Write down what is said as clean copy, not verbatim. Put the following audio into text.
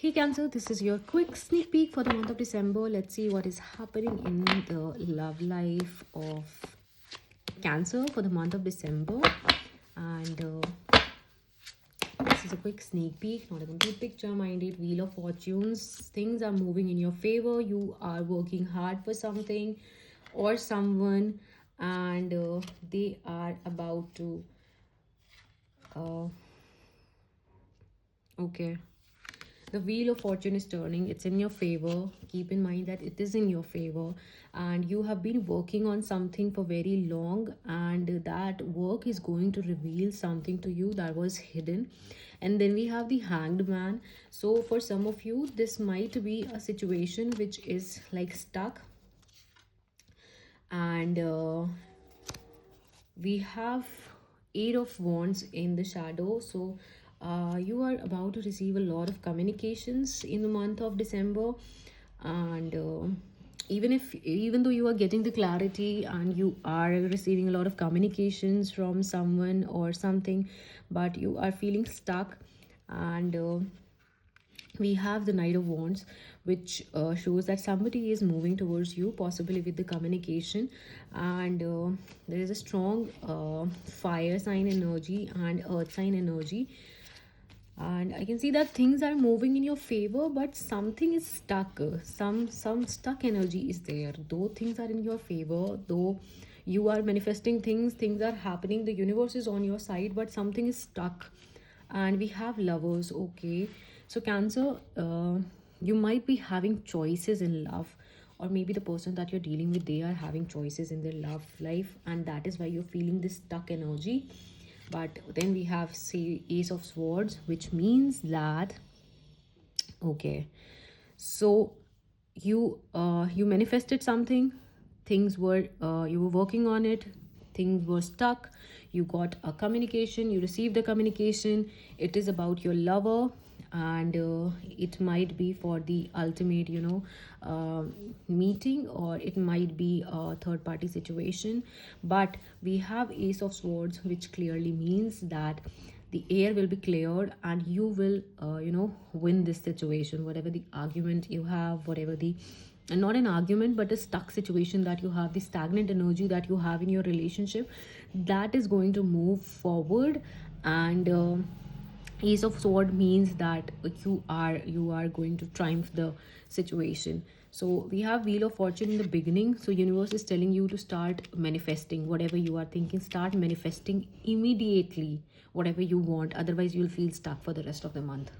Hey Cancer, this is your quick sneak peek for the month of December. Let's see what is happening in the love life of Cancer for the month of December. And this is a quick sneak peek, not a complete picture, mind it. Wheel of Fortunes, things are moving in your favor. You are working hard for something or someone, and they are about to okay, the wheel of fortune is turning. It's in your favor. Keep in mind that it is in your favor, and you have been working on something for very long, and that work is going to reveal something to you that was hidden. And then we have the Hanged Man. So for some of you, this might be a situation which is like stuck, and we have Eight of Wands in the shadow. So you are about to receive a lot of communications in the month of December, and even though you are getting the clarity and you are receiving a lot of communications from someone or something, but you are feeling stuck. And we have the Knight of Wands, which shows that somebody is moving towards you, possibly with the communication. And there is a strong fire sign energy and earth sign energy, and I can see that things are moving in your favor, but something is stuck. Some stuck energy is there. Though things are in your favor, though you are manifesting things are happening, the universe is on your side, but something is stuck. And we have Lovers. Okay, so Cancer, you might be having choices in love, or maybe the person that you're dealing with, they are having choices in their love life, and that is why you're feeling this stuck energy. But then we have, say, Ace of Swords, which means that, okay, so you manifested something, things were you were working on it, things were stuck, you got a communication, you received a communication, it is about your lover, and it might be for the ultimate, meeting, or it might be a third party situation. But we have Ace of Swords, which clearly means that the air will be cleared and you will win this situation, whatever the argument you have, whatever the, and not an argument but a stuck situation that you have, the stagnant energy that you have in your relationship, that is going to move forward. And Ace of Sword means that you are going to triumph the situation. So we have Wheel of Fortune in the beginning. So universe is telling you to start manifesting whatever you are thinking. Start manifesting immediately whatever you want, otherwise you'll feel stuck for the rest of the month.